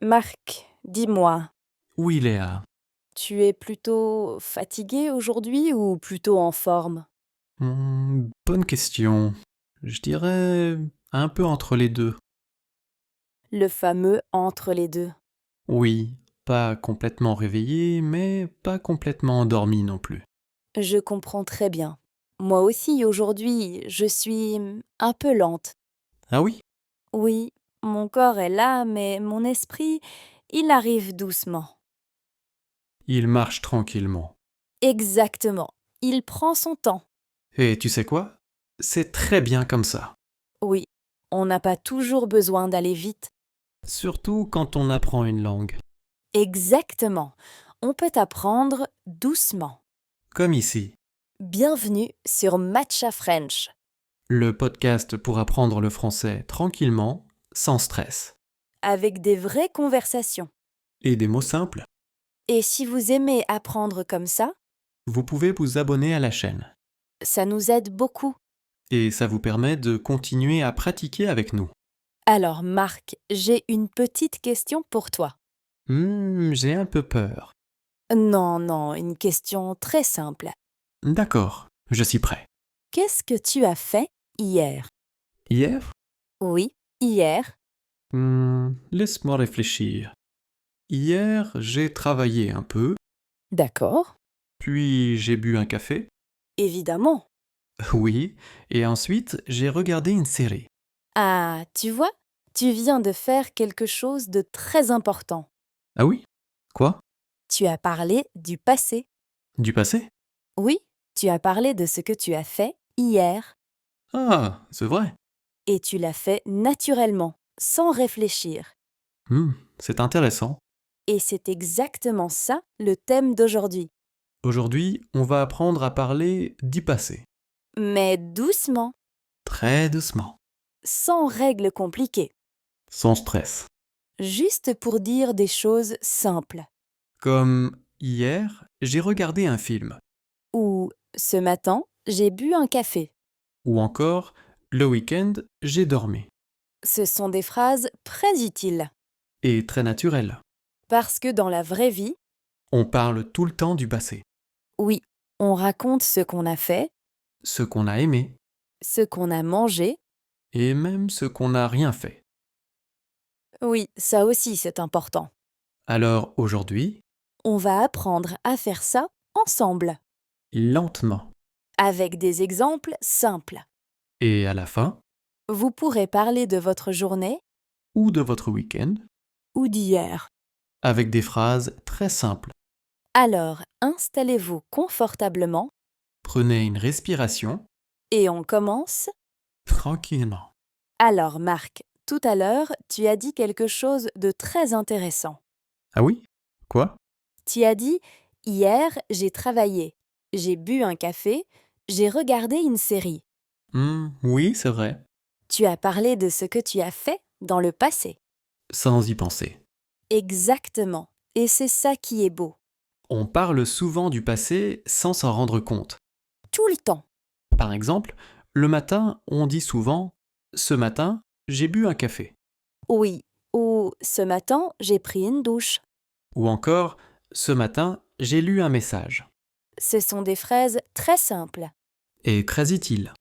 Marc, dis-moi, Oui, Léa. tu es plutôt fatigué aujourd'hui ou plutôt en forme? Bonne question. Je dirais un peu entre les deux. Le fameux entre les deux. Oui, pas complètement réveillé, mais pas complètement endormi non plus. Je comprends très bien. Moi aussi, aujourd'hui, je suis un peu lente. Ah oui? Oui, mon corps est là, mais mon esprit, il arrive doucement. Il marche tranquillement. Exactement. Il prend son temps. Et tu sais quoi? C'est très bien comme ça. Oui, on n'a pas toujours besoin d'aller vite. Surtout quand on apprend une langue. Exactement. On peut apprendre doucement. Comme ici, Bienvenue sur Matcha French. le podcast pour apprendre le français tranquillement, sans stress. Avec des vraies conversations. Et des mots simples. Et si vous aimez apprendre comme ça, Vous pouvez vous abonner à la chaîne. ça nous aide beaucoup. Et ça vous permet de continuer à pratiquer avec nous. Alors Marc, j'ai une petite question pour toi. J'ai un peu peur. Non, non, une question très simple. D'accord, je suis prêt. Qu'est-ce que tu as fait hier? Hier? Oui, hier. Laisse-moi réfléchir. Hier, j'ai travaillé un peu, D'accord. puis j'ai bu un café. Évidemment. Oui, et ensuite j'ai regardé une série. Ah, tu vois, tu viens de faire quelque chose de très important. Ah oui? Quoi? Tu as parlé du passé. Du passé? Oui, tu as parlé de ce que tu as fait hier. Ah, c'est vrai. Et tu l'as fait naturellement, sans réfléchir. C'est intéressant. Et c'est exactement ça le thème d'aujourd'hui. Aujourd'hui, on va apprendre à parler d'y passer. Mais doucement, Très doucement. sans règles compliquées. Sans stress. Juste pour dire des choses simples. Comme hier, j'ai regardé un film. Ou ce matin, j'ai bu un café. Ou encore, le week-end, j'ai dormi. Ce sont des phrases très utiles. Et très naturel. Parce que dans la vraie vie, On parle tout le temps du passé. oui, on raconte ce qu'on a fait, Ce qu'on a aimé, ce qu'on a mangé. et même ce qu'on n'a rien fait. Oui, ça aussi c'est important. Alors aujourd'hui, On va apprendre à faire ça ensemble, lentement. avec des exemples simples. Et à la fin, Vous pourrez parler de votre journée ou de votre week-end, ou d'hier. avec des phrases très simples. Alors, installez-vous confortablement Prenez une respiration, et on commence. tranquillement. Alors, Marc, tout à l'heure, tu as dit quelque chose de très intéressant. Ah oui? Quoi? Tu as dit hier, j'ai travaillé, j'ai bu un café, j'ai regardé une série. Oui, c'est vrai. Tu as parlé de ce que tu as fait dans le passé. Sans y penser. Exactement. Et c'est ça qui est beau. On parle souvent du passé sans s'en rendre compte. Tout le temps. Par exemple, le matin, on dit souvent ⁇ Ce matin, j'ai bu un café ⁇ Oui. Ou ce matin, j'ai pris une douche. ou encore ⁇ Ce matin, j'ai lu un message ⁇ Ce sont des phrases très simples. et très utile.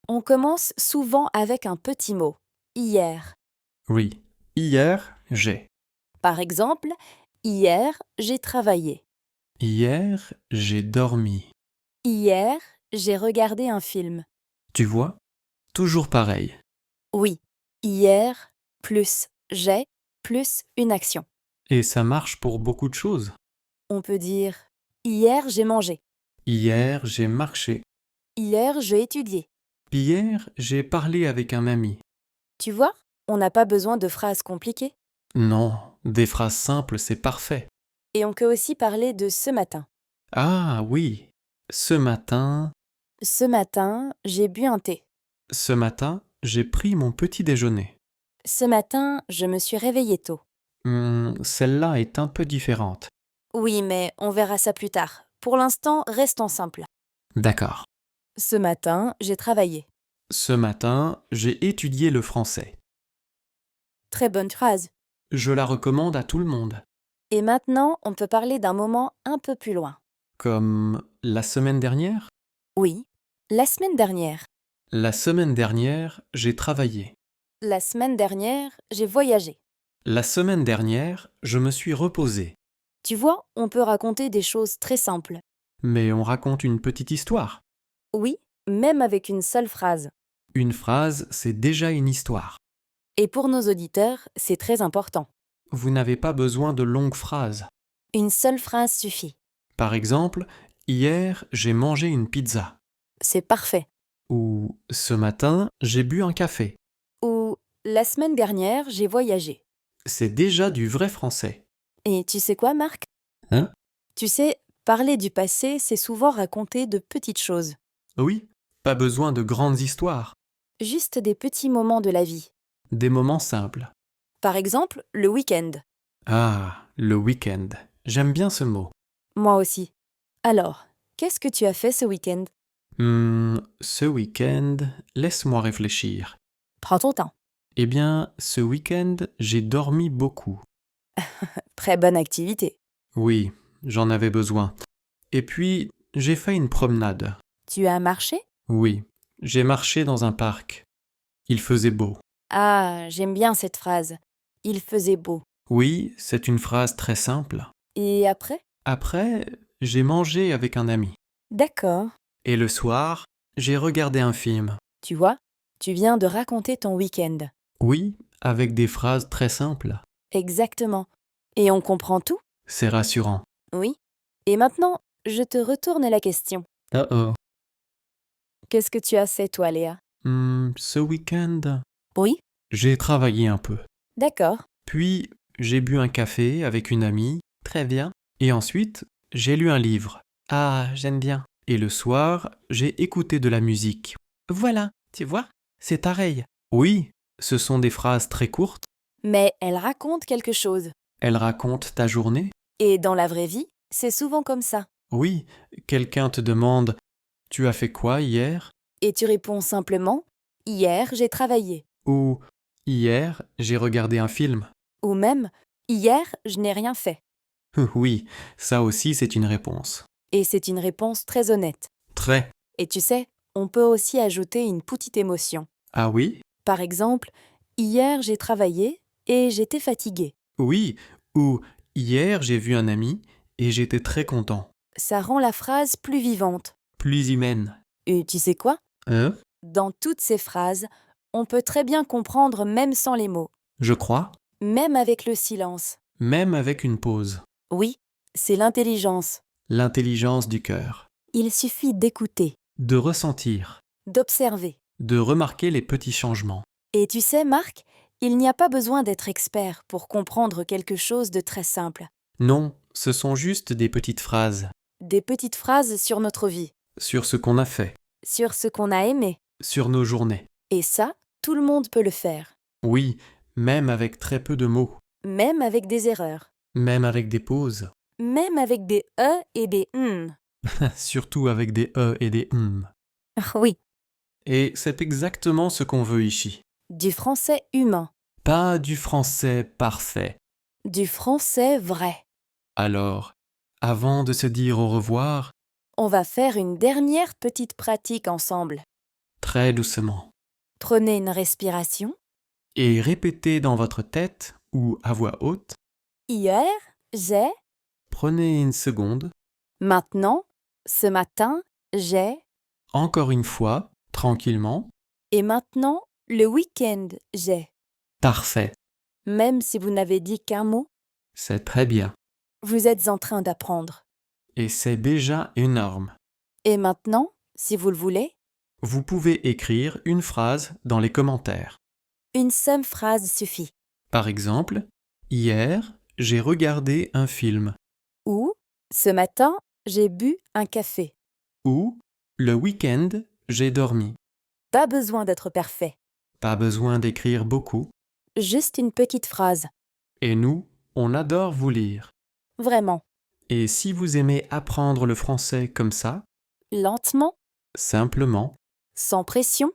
On commence souvent avec un petit mot. Hier. Oui, hier, j'ai. Par exemple, hier, j'ai travaillé. Hier, j'ai dormi. Hier, j'ai regardé un film. Tu vois? Toujours pareil. Oui. Hier, plus j'ai, plus une action. Et ça marche pour beaucoup de choses. On peut dire hier, j'ai mangé. Hier, j'ai marché. Hier, j'ai étudié. Hier, j'ai parlé avec un ami. Tu vois, on n'a pas besoin de phrases compliquées. Non, des phrases simples, c'est parfait. Et on peut aussi parler de ce matin. Ah oui, ce matin, Ce matin, j'ai bu un thé. j'ai pris mon petit déjeuner. Ce matin, je me suis réveillée tôt. Celle-là est un peu différente. Oui, mais on verra ça plus tard. Pour l'instant, restons simples. D'accord. Ce matin, j'ai travaillé. Ce matin, j'ai étudié le français. Très bonne phrase. Je la recommande à tout le monde. Et maintenant, on peut parler d'un moment un peu plus loin. Comme la semaine dernière? Oui, la semaine dernière. La semaine dernière, j'ai travaillé. La semaine dernière, j'ai voyagé. La semaine dernière, je me suis reposé. Tu vois, on peut raconter des choses très simples. Mais on raconte une petite histoire. Oui, même avec une seule phrase. Une phrase, c'est déjà une histoire. Et pour nos auditeurs, c'est très important. Vous n'avez pas besoin de longues phrases. Une seule phrase suffit. Par exemple, hier, j'ai mangé une pizza. C'est parfait. Ou ce matin, j'ai bu un café. Ou la semaine dernière, j'ai voyagé. C'est déjà du vrai français. Et tu sais quoi, Marc? Hein? Tu sais, parler du passé, c'est souvent raconter de petites choses. Oui, pas besoin de grandes histoires. Juste des petits moments de la vie. Des moments simples. Par exemple, le week-end. Ah, le week-end. J'aime bien ce mot. Moi aussi. Alors, qu'est-ce que tu as fait ce week-end? Ce week-end, laisse-moi réfléchir. Prends ton temps. Eh bien, ce week-end, j'ai dormi beaucoup. Très bonne activité. Oui, j'en avais besoin. Et puis, j'ai fait une promenade. Tu as marché? Oui, j'ai marché dans un parc. Il faisait beau. Ah, j'aime bien cette phrase. Il faisait beau. Oui, c'est une phrase très simple. Et après? Après, j'ai mangé avec un ami. D'accord. Et le soir, j'ai regardé un film. Tu vois, tu viens de raconter ton week-end. Oui, avec des phrases très simples. Exactement. Et on comprend tout? C'est rassurant. Oui. Et maintenant, je te retourne la question. Oh. Qu'est-ce que tu as fait, toi, Léa? Ce week-end, Oui? j'ai travaillé un peu. D'accord. Puis, j'ai bu un café avec une amie. Très bien. Et ensuite, j'ai lu un livre. Ah, j'aime bien. Et le soir, j'ai écouté de la musique. Voilà, tu vois, c'est pareil. Oui, ce sont des phrases très courtes. Mais elle raconte quelque chose. Elles racontent ta journée. Et dans la vraie vie, c'est souvent comme ça. Oui, quelqu'un te demande « Tu as fait quoi hier ?» Et tu réponds simplement « Hier, j'ai travaillé ou « Hier, j'ai regardé un film ». » ou même « Hier, je n'ai rien fait ». Oui, ça aussi c'est une réponse. Et c'est une réponse très honnête. Très. Et tu sais, on peut aussi ajouter une petite émotion. Ah oui? Par exemple, « Hier, j'ai travaillé et j'étais fatigué ». Oui, ou « Hier, j'ai vu un ami et j'étais très content ». Ça rend la phrase plus vivante. Plus humaine. Et tu sais quoi? Hein? Dans toutes ces phrases, on peut très bien comprendre même sans les mots, Je crois. même avec le silence. Même avec une pause. Oui, c'est l'intelligence. L'intelligence du cœur. Il suffit d'écouter, De ressentir. d'observer. De remarquer les petits changements. Et tu sais, Marc, il n'y a pas besoin d'être expert pour comprendre quelque chose de très simple. Non, ce sont juste des petites phrases. Des petites phrases sur notre vie, Sur ce qu'on a fait. sur ce qu'on a aimé. Sur nos journées. Et ça, tout le monde peut le faire, Oui, même avec très peu de mots. même avec des erreurs, Même avec des pauses. même avec des e et des Surtout avec des et des Oui, Et c'est exactement ce qu'on veut ici. du français humain, Pas du français parfait. du français vrai. Alors, avant de se dire au revoir, On va faire une dernière petite pratique ensemble. très doucement, Prenez une respiration. et répétez dans votre tête ou à voix haute, Hier, j'ai. prenez une seconde, Maintenant, ce matin, j'ai. encore une fois, tranquillement, Et maintenant, le week-end, j'ai. parfait, Même si vous n'avez dit qu'un mot, c'est très bien, vous êtes en train d'apprendre. et c'est déjà énorme. Et maintenant, si vous le voulez, Vous pouvez écrire une phrase dans les commentaires. une seule phrase suffit. Par exemple, hier, j'ai regardé un film. Ou, ce matin, j'ai bu un café. Ou, le week-end, j'ai dormi. Pas besoin d'être parfait. Pas besoin d'écrire beaucoup. Juste une petite phrase. Et nous, on adore vous lire. Vraiment. Et si vous aimez apprendre le français comme ça, Lentement, simplement, sans pression.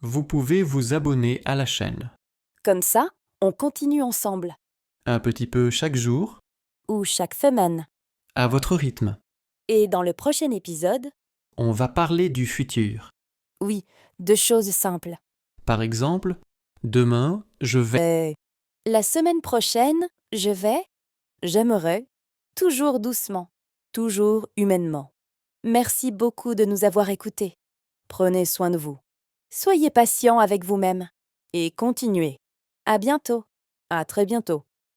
vous pouvez vous abonner à la chaîne. Comme ça, on continue ensemble. Un petit peu chaque jour, ou chaque semaine. à votre rythme. Et dans le prochain épisode, On va parler du futur. oui, de choses simples. Par exemple, demain, je vais... La semaine prochaine, j'aimerais, toujours doucement, toujours humainement. Merci beaucoup de nous avoir écoutés. Prenez soin de vous. Soyez patient avec vous-même et continuez. À bientôt. À très bientôt.